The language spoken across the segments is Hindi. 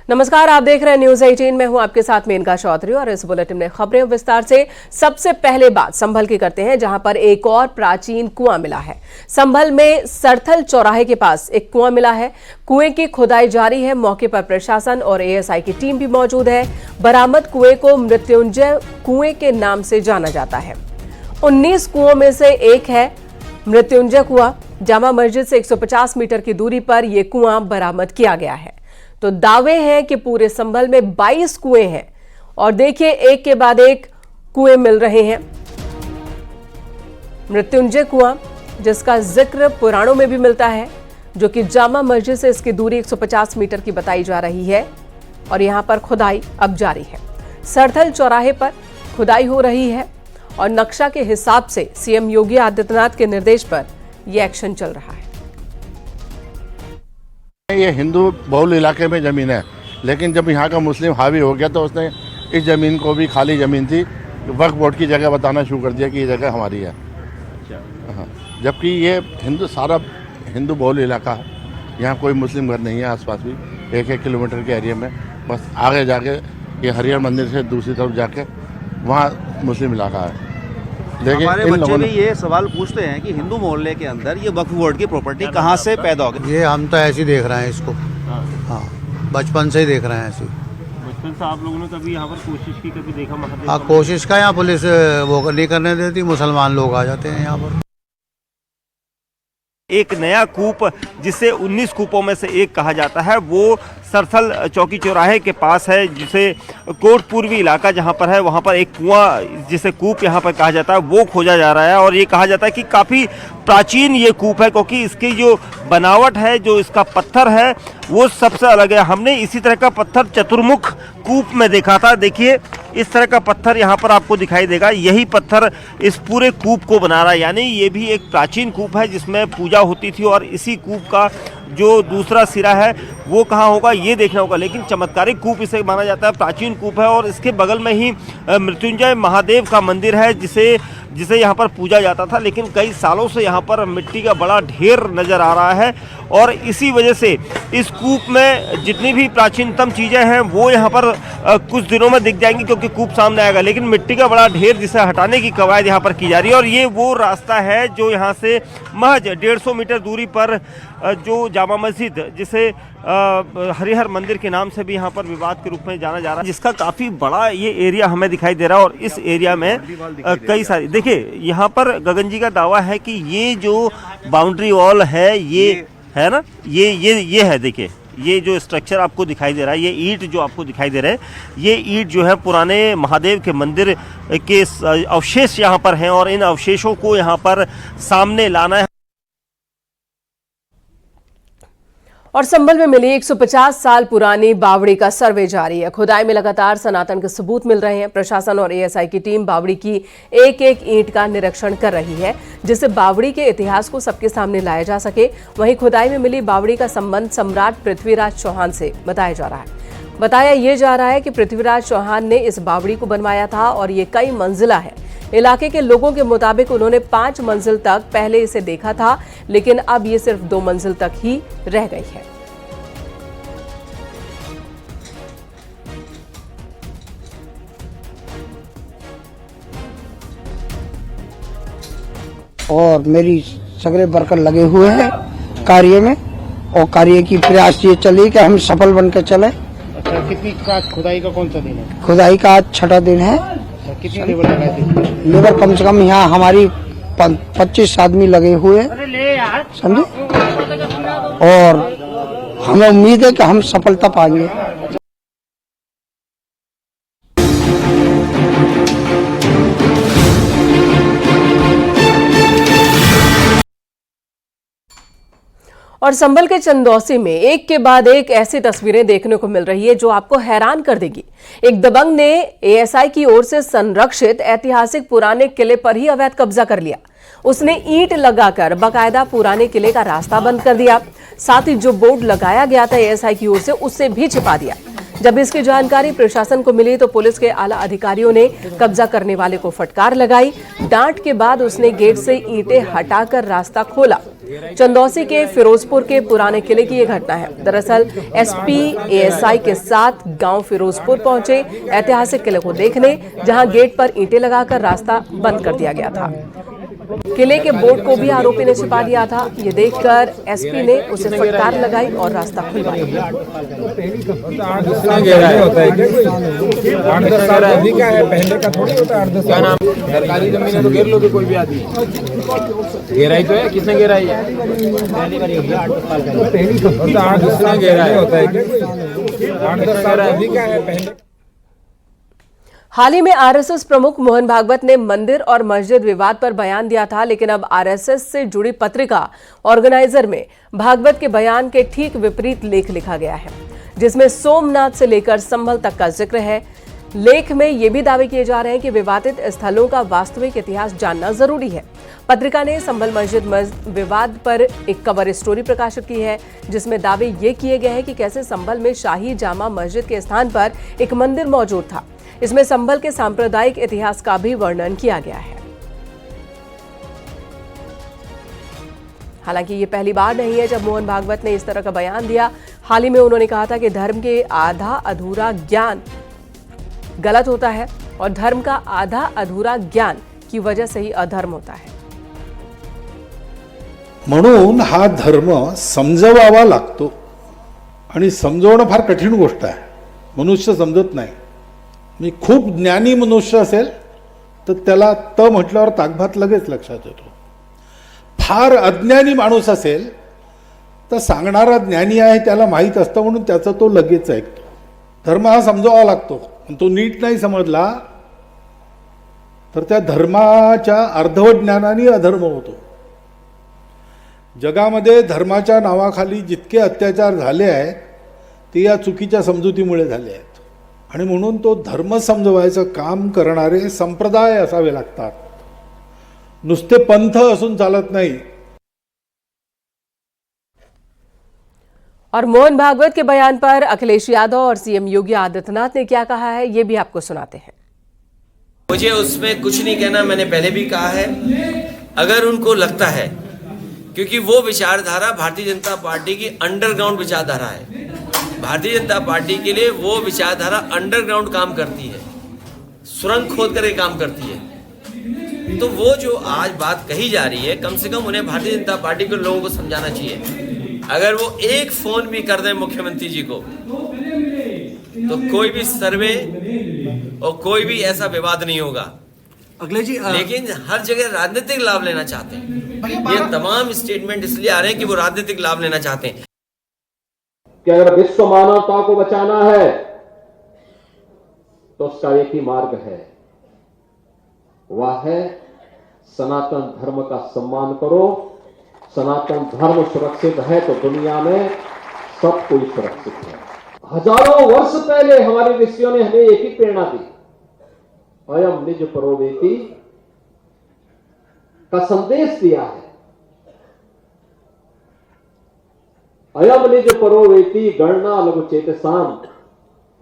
नमस्कार, आप देख रहे हैं न्यूज 18। मैं हूं आपके साथ मेनका चौधरी और इस बुलेटिन में खबरें विस्तार से। सबसे पहले बात संभल की करते हैं, जहां पर एक और प्राचीन कुआं मिला है। संभल में सरथल चौराहे के पास एक कुआं मिला है। कुएं की खुदाई जारी है। मौके पर प्रशासन और एएसआई की टीम भी मौजूद है। बरामद कुएं को मृत्युंजय कुएं के नाम से जाना जाता है। 19 कुओं में से एक है मृत्युंजय कुआं। जामा मस्जिद से 150 मीटर की दूरी पर यह कुआं बरामद किया गया है। तो दावे हैं कि पूरे संभल में 22 कुएं हैं और देखिए एक के बाद एक कुएं मिल रहे हैं। मृत्युंजय कुआं जिसका जिक्र पुराणों में भी मिलता है, जो कि जामा मस्जिद से इसकी दूरी 150 मीटर की बताई जा रही है और यहां पर खुदाई अब जारी है। सरथल चौराहे पर खुदाई हो रही है और नक्शा के हिसाब से सीएम योगी आदित्यनाथ के निर्देश पर यह एक्शन चल रहा है। ये हिंदू बहुल इलाके में ज़मीन है, लेकिन जब यहाँ का मुस्लिम हावी हो गया तो उसने इस ज़मीन को भी, खाली ज़मीन थी, वक्फ बोर्ड की जगह बताना शुरू कर दिया कि ये जगह हमारी है। हाँ, जबकि ये सारा हिंदू बहुल इलाका है। यहाँ कोई मुस्लिम घर नहीं है। आसपास भी 1-1 किलोमीटर के एरिया में, बस आगे जाके ये हरिहर मंदिर से दूसरी तरफ जाके वहाँ मुस्लिम इलाका है। लेकिन हमारे बच्चे भी ये सवाल पूछते हैं कि हिंदू मोहल्ले के अंदर ये वक्फ बोर्ड की प्रॉपर्टी कहाँ से पैदा हो गई। ये हम तो ऐसे ही देख रहे हैं इसको। हाँ, बचपन से ही देख रहे हैं ऐसे। बचपन से आप लोगों ने कभी यहाँ पर कोशिश की, कभी देखा महादेव? हाँ, कोशिश का यहाँ पुलिस वो नहीं करने देती, मुसलमान लोग आ जाते हैं यहाँ पर। एक नया कूप जिसे 19 कूपों में से एक कहा जाता है, वो सरथल चौकी चौराहे के पास है, जिसे कोट पूर्वी इलाका जहां पर है, वहां पर एक कुआं जिसे कूप यहां पर कहा जाता है वो खोजा जा रहा है। और ये कहा जाता है कि काफ़ी प्राचीन ये कूप है, क्योंकि इसकी जो बनावट है, जो इसका पत्थर है वो सबसे अलग है। हमने इसी तरह का पत्थर चतुर्मुख कूप में देखा था। देखिए इस तरह का पत्थर यहाँ पर आपको दिखाई देगा। यही पत्थर इस पूरे कूप को बना रहा है, यानी ये भी एक प्राचीन कूप है जिसमें पूजा होती थी। और इसी कूप का जो दूसरा सिरा है वो कहाँ होगा ये देखना होगा, लेकिन चमत्कारिक कूप इसे माना जाता है, प्राचीन कूप है। और इसके बगल में ही मृत्युंजय महादेव का मंदिर है जिसे यहाँ पर पूजा जाता था, लेकिन कई सालों से यहाँ पर मिट्टी का बड़ा ढेर नज़र आ रहा है। और इसी वजह से इस कूप में जितनी भी प्राचीनतम चीज़ें हैं वो यहाँ पर कुछ दिनों में दिख जाएंगी, क्योंकि कूप सामने आएगा। लेकिन मिट्टी का बड़ा ढेर जिसे हटाने की कवायद यहाँ पर की जा रही है। और ये वो रास्ता है जो यहाँ से महज 150 मीटर दूरी पर जो जामा मस्जिद, जिसे हरिहर मंदिर के नाम से भी यहाँ पर विवाद के रूप में जाना जा रहा है, जिसका काफ़ी बड़ा ये एरिया हमें दिखाई दे रहा है। और इस एरिया में कई सारी, देखिए यहाँ पर गगन जी का दावा है कि ये जो बाउंड्री वॉल है, ये है ना, ये है। देखिए ये जो स्ट्रक्चर आपको दिखाई दे रहा है, ये ईंट जो आपको दिखाई दे रहे हैं, ये ईंट जो है पुराने महादेव के मंदिर के अवशेष यहाँ पर हैं। और इन अवशेषों को यहाँ पर सामने लाना है। और संभल में मिली 150 साल पुरानी बावड़ी का सर्वे जारी है। खुदाई में लगातार सनातन के सबूत मिल रहे हैं। प्रशासन और एएसआई की टीम बावड़ी की एक-एक ईंट का निरीक्षण कर रही है, जिससे बावड़ी के इतिहास को सबके सामने लाया जा सके। वहीं खुदाई में मिली बावड़ी का संबंध सम्राट पृथ्वीराज चौहान से बताया जा रहा है। बताया यह जा रहा है कि पृथ्वीराज चौहान ने इस बावड़ी को बनवाया था और ये कई मंजिला है। इलाके के लोगों के मुताबिक उन्होंने 5 मंजिल तक पहले इसे देखा था, लेकिन अब ये सिर्फ 2 मंजिल तक ही रह गई है। और मेरी सगरे वर्कर लगे हुए हैं कार्य में, और कार्य की प्रयास ये चली कि हम सफल बन के चले। अच्छा, कितनी खुदाई का कौन सा दिन है? खुदाई का आज 6ठा दिन है। कितनी लेबर लगाई थी? लेबर कम से कम यहाँ हमारी 25 आदमी लगे हुए हैं, समझे। और हमें उम्मीद है कि हम सफलता पाएंगे। और संभल के चंदौसी में एक के बाद एक ऐसी तस्वीरें देखने को मिल रही है जो आपको हैरान कर देगी। एक दबंग ने एएसआई की ओर से संरक्षित ऐतिहासिक पुराने किले पर ही अवैध कब्जा कर लिया। उसने ईंट लगाकर बाकायदा पुराने किले का रास्ता बंद कर दिया। साथ ही जो बोर्ड लगाया गया था एएसआई की ओर से, उससे भी छिपा दिया। जब इसकी जानकारी प्रशासन को मिली तो पुलिस के आला अधिकारियों ने कब्जा करने वाले को फटकार लगाई। डांट के बाद उसने गेट से ईंटें हटाकर रास्ता खोला। चंदौसी के फिरोजपुर के पुराने किले की यह घटना है। दरअसल एसपी एएसआई के साथ गांव फिरोजपुर पहुंचे ऐतिहासिक किले को देखने, जहां गेट पर ईंटें लगाकर रास्ता बंद कर दिया गया था। किले के बोर्ड को भी आरोपी ने छिपा दिया था। ये देखकर एसपी ने उसे फटकार लगाई और रास्ता खुलवाया। सरकारी जमीन है तो घेर लो कोई भी आदमी। घेराई तो है, किसने घेराई है? किसने घेराई होता है? 8-10 साल अभी का है पहले। हाल ही में आरएसएस प्रमुख मोहन भागवत ने मंदिर और मस्जिद विवाद पर बयान दिया था, लेकिन अब आरएसएस से जुड़ी पत्रिका ऑर्गेनाइजर में भागवत के बयान के ठीक विपरीत लेख लिखा गया है, जिसमें सोमनाथ से लेकर संभल तक का जिक्र है। लेख में ये भी दावे किए जा रहे हैं कि विवादित स्थलों का वास्तविक इतिहास जानना जरूरी है। पत्रिका ने संभल मस्जिद विवाद पर एक कवर स्टोरी प्रकाशित की है, जिसमें दावे ये किए गए हैं कि कैसे संभल में शाही जामा मस्जिद के स्थान पर एक मंदिर मौजूद था। इसमें संभल के सांप्रदायिक इतिहास का भी वर्णन किया गया है। हालांकि ये पहली बार नहीं है जब मोहन भागवत ने इस तरह का बयान दिया। हाल ही में उन्होंने कहा था कि धर्म के आधा अधूरा ज्ञान गलत होता है और धर्म का आधा अधूरा ज्ञान की वजह से ही अधर्म होता है। म्हणून हा धर्म समजवावा लागतो आणि समजवणं फार कठीण गोष्ट आहे। मनुष्य समजत नाही। मी खूप ज्ञानी मनुष्य असेल तर त्याला त म्हटल्यावर ताकभात लगेच लक्षात येतो। फार अज्ञानी माणूस असेल तर सांगणारा ज्ञानी आहे त्याला माहीत असतं म्हणून त्याचा तो लगेच ऐकतो। धर्म हा समजावा लागतो। तो नीट नाही समजला तर त्या धर्माच्या अर्धवट ज्ञानाने अधर्म होतो। जगामध्ये धर्माच्या नावाखाली जितके अत्याचार झाले आहेत ते या चुकीच्या समजुतीमुळे झाले आहेत आणि म्हणून तो धर्म समजवायचं काम करणारे संप्रदाय असावे लागतात। नुसते पंथ असून चालत नाही। और मोहन भागवत के बयान पर अखिलेश यादव और सीएम योगी आदित्यनाथ ने क्या कहा है, ये भी आपको सुनाते हैं। मुझे उसमें कुछ नहीं कहना, मैंने पहले भी कहा है। अगर उनको लगता है, क्योंकि वो विचारधारा भारतीय जनता पार्टी की अंडरग्राउंड विचारधारा है, भारतीय जनता पार्टी के लिए वो विचारधारा अंडरग्राउंड काम करती है, सुरंग खोद करके काम करती है। तो वो जो आज बात कही जा रही है, कम से कम उन्हें भारतीय जनता पार्टी के लोगों को समझाना चाहिए। अगर वो एक फोन भी कर दें मुख्यमंत्री जी को तो कोई भी सर्वे और कोई भी ऐसा विवाद नहीं होगा। अखिलेश जी, लेकिन हर जगह राजनीतिक लाभ लेना चाहते हैं। ये तमाम स्टेटमेंट इसलिए आ रहे हैं कि वो राजनीतिक लाभ लेना चाहते हैं। कि अगर विश्व मानवता को बचाना है तो उसका एक ही मार्ग है, वह है सनातन धर्म का सम्मान करो। सनातन धर्म सुरक्षित है तो दुनिया में सब कोई सुरक्षित है। हजारों वर्ष पहले हमारे ऋषियों ने हमें एक ही प्रेरणा दी, अयम निज परोवेति का संदेश दिया है। अयम निज परोवेति गणना लघु चेतसाम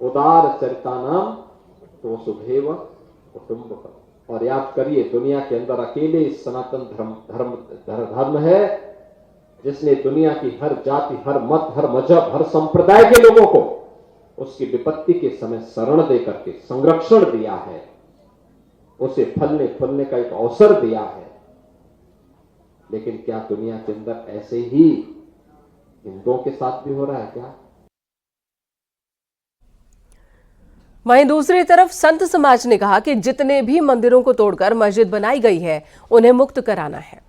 उदार चरितानाम तो सुधेव कुटुंब। और याद करिए, दुनिया के अंदर अकेले सनातन धर्म है जिसने दुनिया की हर जाति, हर मत, हर मजहब, हर संप्रदाय के लोगों को उसकी विपत्ति के समय शरण देकर के संरक्षण दिया है, उसे फलने फूलने का एक अवसर दिया है। लेकिन क्या दुनिया के अंदर ऐसे ही हिंदुओं के साथ भी हो रहा है क्या? वहीं दूसरी तरफ संत समाज ने कहा कि जितने भी मंदिरों को तोड़कर मस्जिद बनाई गई है उन्हें मुक्त कराना है।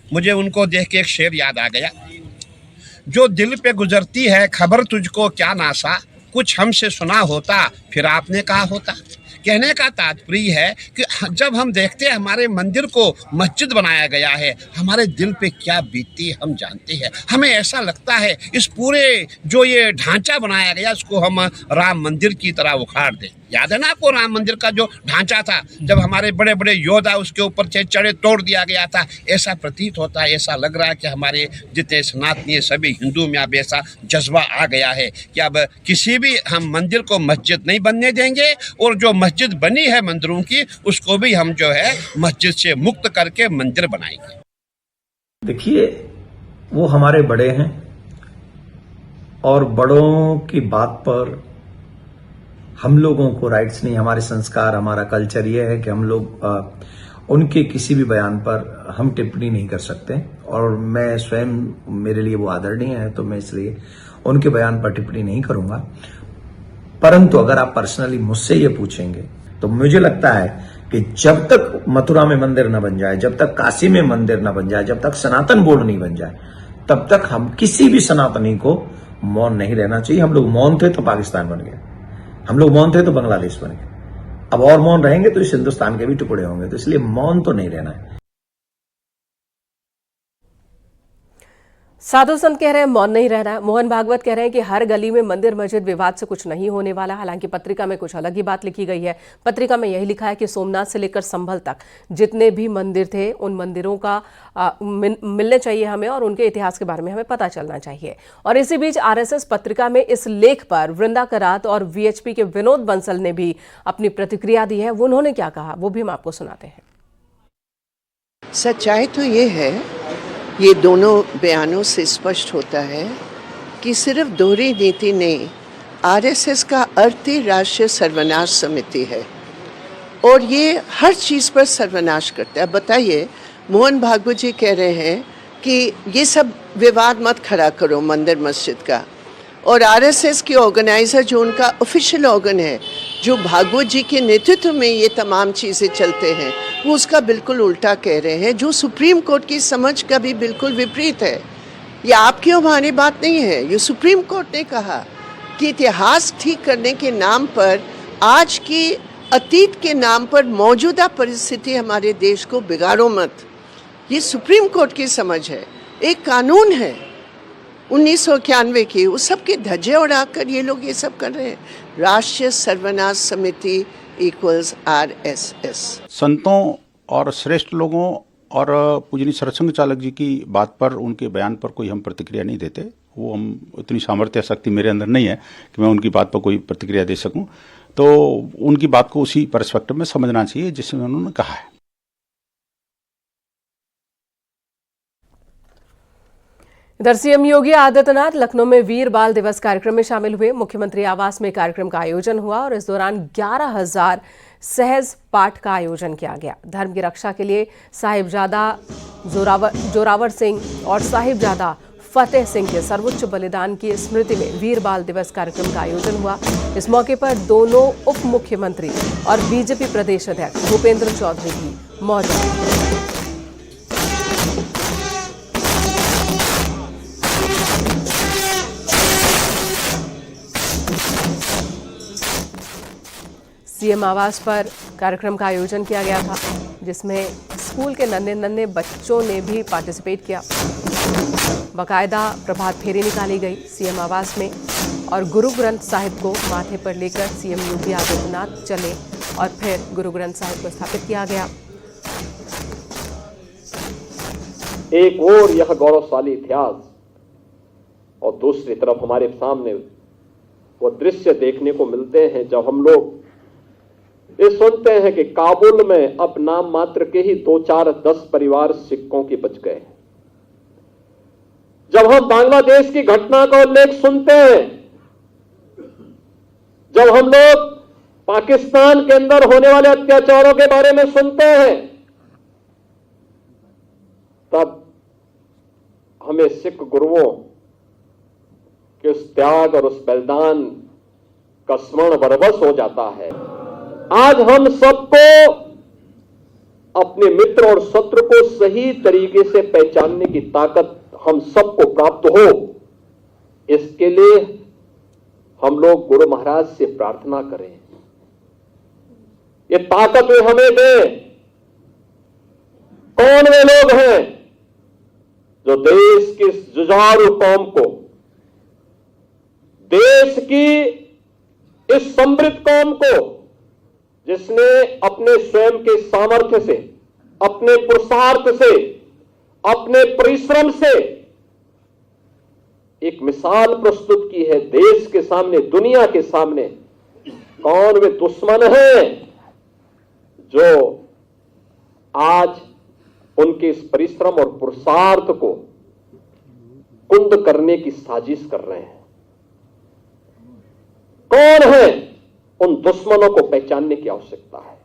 मुझे उनको देख के एक शेर याद आ गया, जो दिल पे गुजरती है खबर तुझको क्या नासा, कुछ हमसे सुना होता फिर आपने कहा होता। कहने का तात्पर्य है कि जब हम देखते हैं हमारे मंदिर को मस्जिद बनाया गया है, हमारे दिल पे क्या बीतती है हम जानते हैं। हमें ऐसा लगता है इस पूरे जो ये ढांचा बनाया गया इसको हम राम मंदिर की तरह उखाड़ दें। याद है ना आपको राम मंदिर का जो ढांचा था, जब हमारे बड़े बड़े योद्धा उसके ऊपर चढ़े तोड़ दिया गया था। ऐसा प्रतीत होता है, ऐसा लग रहा है कि हमारे जितने सनातनी सभी हिंदू में अब ऐसा जज्बा आ गया है कि अब किसी भी हम मंदिर को मस्जिद नहीं बनने देंगे, और जो मस्जिद बनी है मंदिरों की उसको भी हम जो है मस्जिद से मुक्त करके मंदिर बनाएंगे। देखिए, वो हमारे बड़े हैं और बड़ों की बात पर हम लोगों को राइट्स नहीं। हमारे संस्कार, हमारा कल्चर ये है कि हम लोग उनके किसी भी बयान पर हम टिप्पणी नहीं कर सकते और मैं स्वयं, मेरे लिए वो आदरणीय है तो मैं इसलिए उनके बयान पर टिप्पणी नहीं करूंगा। परंतु अगर आप पर्सनली मुझसे ये पूछेंगे तो मुझे लगता है कि जब तक मथुरा में मंदिर न बन जाए, जब तक काशी में मंदिर न बन जाए, जब तक सनातन बोर्ड नहीं बन जाए, तब तक हम किसी भी सनातनी को मौन नहीं रहना चाहिए। हम लोग मौन थे तो पाकिस्तान बन गया, हम लोग मौन थे तो बांग्लादेश बन गया, अब और मौन रहेंगे तो इस हिंदुस्तान के भी टुकड़े होंगे। तो इसलिए मौन तो नहीं रहना है। साधु संत कह रहे हैं मौन नहीं रहना है। मोहन भागवत कह रहे हैं कि हर गली में मंदिर मस्जिद विवाद से कुछ नहीं होने वाला। हालांकि पत्रिका में कुछ अलग ही बात लिखी गई है। पत्रिका में यही लिखा है कि सोमनाथ से लेकर संभल तक जितने भी मंदिर थे उन मंदिरों का मिलने चाहिए हमें और उनके इतिहास के बारे में हमें पता चलना चाहिए। और इसी बीच आरएसएस पत्रिका में इस लेख पर वृंदा करात और वीएचपी के विनोद बंसल ने भी अपनी प्रतिक्रिया दी है। वो उन्होंने क्या कहा वो भी हम आपको सुनाते हैं। सच्चाई तो ये है, ये दोनों बयानों से स्पष्ट होता है कि सिर्फ दोहरी नीति नहीं, आरएसएस का अर्थ ही राष्ट्रीय सर्वनाश समिति है और ये हर चीज़ पर सर्वनाश करता है। बताइए, मोहन भागवत जी कह रहे हैं कि ये सब विवाद मत खड़ा करो मंदिर मस्जिद का, और आरएसएस के ऑर्गेनाइज़र जो उनका ऑफिशियल ऑर्गन है, जो भागवत जी के नेतृत्व में ये तमाम चीज़ें चलते हैं, वो उसका बिल्कुल उल्टा कह रहे हैं, जो सुप्रीम कोर्ट की समझ का भी बिल्कुल विपरीत है। ये आपकी और हमारी बात नहीं है, ये सुप्रीम कोर्ट ने कहा कि इतिहास ठीक करने के नाम पर, आज की अतीत के नाम पर मौजूदा परिस्थिति हमारे देश को बिगाड़ो मत। ये सुप्रीम कोर्ट की समझ है। एक कानून है 1991 की, उस सब के धज्जे उड़ाकर ये लोग ये सब कर रहे हैं। राष्ट्रीय सर्वनाश समिति इक्वल्स आरएसएस। संतों और श्रेष्ठ लोगों और पूजनीय सरसंघ चालक जी की बात पर, उनके बयान पर कोई हम प्रतिक्रिया नहीं देते। वो हम इतनी सामर्थ्य शक्ति मेरे अंदर नहीं है कि मैं उनकी बात पर कोई प्रतिक्रिया दे सकूं। तो उनकी बात को उसी पर्सपेक्टिव में समझना चाहिए जिसमें उन्होंने कहा है। इधर सीएम योगी आदित्यनाथ लखनऊ में वीर बाल दिवस कार्यक्रम में शामिल हुए। मुख्यमंत्री आवास में कार्यक्रम का आयोजन हुआ और इस दौरान 11,000 सहज पाठ का आयोजन किया गया। धर्म की रक्षा के लिए साहिबजादा जोरावर सिंह और साहिबजादा फतेह सिंह के सर्वोच्च बलिदान की स्मृति में वीर बाल दिवस कार्यक्रम का आयोजन हुआ। इस मौके पर दोनों उप मुख्यमंत्री और बीजेपी प्रदेश अध्यक्ष भूपेंद्र चौधरी भी मौजूद थे। सीएम आवास पर कार्यक्रम का आयोजन किया गया था, जिसमें स्कूल के नन्हे बच्चों ने भी पार्टिसिपेट किया। बाकायदा प्रभात फेरी निकाली गई सीएम आवास में और गुरु ग्रंथ साहिब को माथे पर लेकर सीएम योगी आदित्यनाथ चले और फिर गुरु ग्रंथ साहिब को स्थापित किया गया। एक और यह गौरवशाली इतिहास और दूसरी तरफ हमारे सामने वो दृश्य देखने को मिलते हैं जब हम लोग ये सुनते हैं कि काबुल में अब नाम मात्र के ही 2-4-10 परिवार सिक्कों के बच गए। जब हम बांग्लादेश की घटना का उल्लेख सुनते हैं, जब हम लोग पाकिस्तान के अंदर होने वाले अत्याचारों के बारे में सुनते हैं, तब हमें सिख गुरुओं के उस त्याग और उस बलिदान का स्मरण बरबस हो जाता है। आज हम सबको अपने मित्र और शत्रु को सही तरीके से पहचानने की ताकत हम सबको प्राप्त हो, इसके लिए हम लोग गुरु महाराज से प्रार्थना करें, ये ताकत वे हमें दें। कौन वे लोग हैं जो देश की जुझारू कौम को, देश की इस समृद्ध कौम को, जिसने अपने स्वयं के सामर्थ्य से, अपने पुरुषार्थ से, अपने परिश्रम से एक मिसाल प्रस्तुत की है देश के सामने, दुनिया के सामने। कौन वे दुश्मन हैं जो आज उनके उनके इस परिश्रम और पुरुषार्थ को कुंद करने की साजिश कर रहे हैं। कौन है, उन दुश्मनों को पहचानने की आवश्यकता है।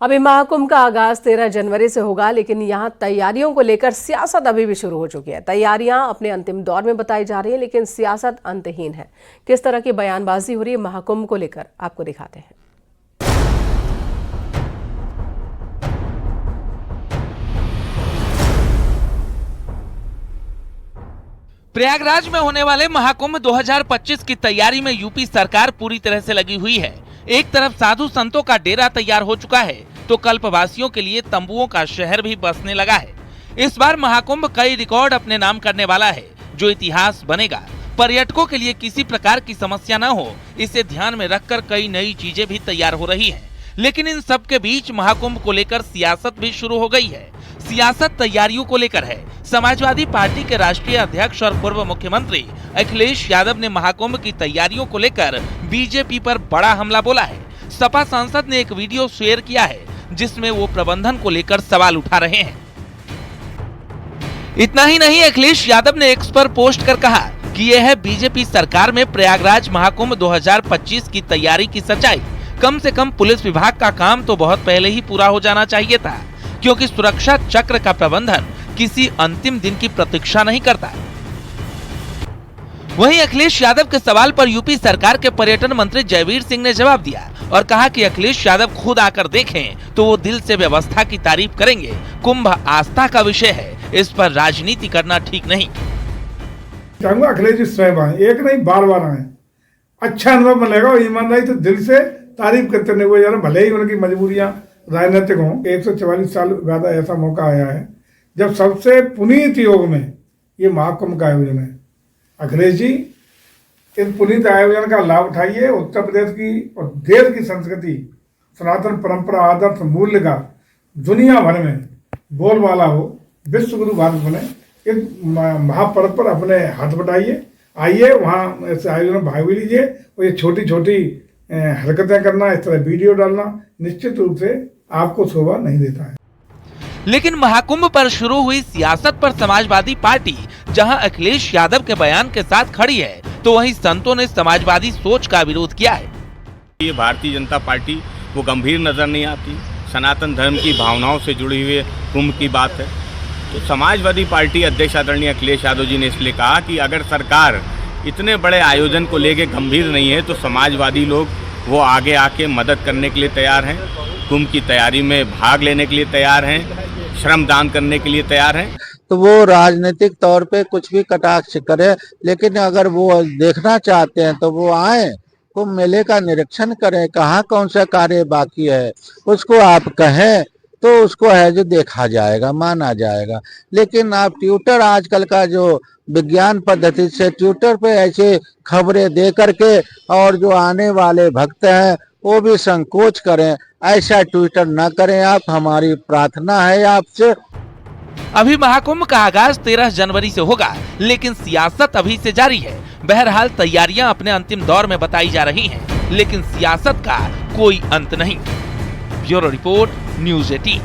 अभी महाकुंभ का आगाज 13 जनवरी से होगा, लेकिन यहां तैयारियों को लेकर सियासत अभी भी शुरू हो चुकी है। तैयारियां अपने अंतिम दौर में बताई जा रही हैं, लेकिन सियासत अंतहीन है। किस तरह की बयानबाजी हो रही है महाकुंभ को लेकर, आपको दिखाते हैं। प्रयागराज में होने वाले महाकुंभ 2025 की तैयारी में यूपी सरकार पूरी तरह से लगी हुई है। एक तरफ साधु संतों का डेरा तैयार हो चुका है, तो कल्पवासियों के लिए तंबुओं का शहर भी बसने लगा है। इस बार महाकुंभ कई रिकॉर्ड अपने नाम करने वाला है, जो इतिहास बनेगा। पर्यटकों के लिए किसी प्रकार की समस्या न हो, इसे ध्यान में रखकर कई नई चीजें भी तैयार हो रही हैं। लेकिन इन सब के बीच महाकुंभ को लेकर सियासत भी शुरू हो गई है। सियासत तैयारियों को लेकर है। समाजवादी पार्टी के राष्ट्रीय अध्यक्ष और पूर्व मुख्यमंत्री अखिलेश यादव ने महाकुंभ की तैयारियों को लेकर बीजेपी पर बड़ा हमला बोला है। सपा सांसद ने एक वीडियो शेयर किया है, जिसमें वो प्रबंधन को लेकर सवाल उठा रहे हैं। इतना ही नहीं, अखिलेश यादव ने एक्स पर पोस्ट कर कहा कि यह है बीजेपी सरकार में प्रयागराज महाकुंभ 2025 की तैयारी की सच्चाई। कम से कम पुलिस विभाग का काम तो बहुत पहले ही पूरा हो जाना चाहिए था, क्योंकि सुरक्षा चक्र का प्रबंधन किसी अंतिम दिन की प्रतीक्षा नहीं करता। वहीं अखिलेश यादव के सवाल पर यूपी सरकार के पर्यटन मंत्री जयवीर सिंह ने जवाब दिया और कहा कि अखिलेश यादव खुद आकर देखें तो वो दिल से व्यवस्था की तारीफ करेंगे। कुंभ आस्था का विषय है, इस पर राजनीति करना ठीक नहीं। चाहूंगा अखिलेश जी स्वयं आए, एक नहीं बार आए, अच्छा अनुभव बनेगा और ईमानदारी तो दिल से तारीफ करते नहीं हुए जाना, भले ही उनकी मजबूरियां राजनीतिक हों। 144 साल बाद ऐसा मौका आया है जब सबसे पुनीत योग में ये महाकुंभ का आयोजन है। अखिलेश जी, इस पुनीत आयोजन का लाभ उठाइए। उत्तर प्रदेश की और देश की संस्कृति, सनातन परंपरा, आदर्श, मूल्य का दुनिया भर में बोलबाला हो, विश्व गुरु भारत बने। इस महापर्व पर अपने हाथ बटाइए, आइए वहाँ ऐसे आयोजन में भाग भी लीजिए। और ये छोटी छोटी हरकतें करना, इस तरह वीडियो डालना निश्चित रूप से आपको शोभा नहीं देता है। लेकिन महाकुंभ पर शुरू हुई सियासत पर समाजवादी पार्टी जहां अखिलेश यादव के बयान के साथ खड़ी है, तो वहीं संतों ने समाजवादी सोच का विरोध किया है। ये भारतीय जनता पार्टी वो गंभीर नजर नहीं आती। सनातन धर्म की भावनाओं से जुड़ी हुई कुंभ की बात है, तो समाजवादी पार्टी अध्यक्ष आदरणीय अखिलेश यादव जी ने इसलिए कहा कि अगर सरकार इतने बड़े आयोजन को लेके गंभीर नहीं है, तो समाजवादी लोग वो आगे आके मदद करने के लिए तैयार हैं, कुंभ की तैयारी में भाग लेने के लिए तैयार हैं, श्रमदान करने के लिए तैयार हैं। तो वो राजनीतिक तौर पे कुछ भी कटाक्ष करे, लेकिन अगर वो देखना चाहते हैं तो वो आए, कुंभ मेले का निरीक्षण करें, कहाँ कौन सा कार्य बाकी है उसको आप कहें तो उसको है जो देखा जाएगा, माना जाएगा। लेकिन आप ट्विटर, आजकल का जो विज्ञान पद्धति से ट्विटर पे ऐसे खबरें दे करके और जो आने वाले भक्त हैं वो भी संकोच करें, ऐसा ट्विटर न करें आप, हमारी प्रार्थना है आपसे। अभी महाकुंभ का आगाज 13 जनवरी से होगा, लेकिन सियासत अभी से जारी है। बहरहाल तैयारियां अपने अंतिम दौर में बताई जा रही हैं, लेकिन सियासत का कोई अंत नहीं। Bureau report, news 18।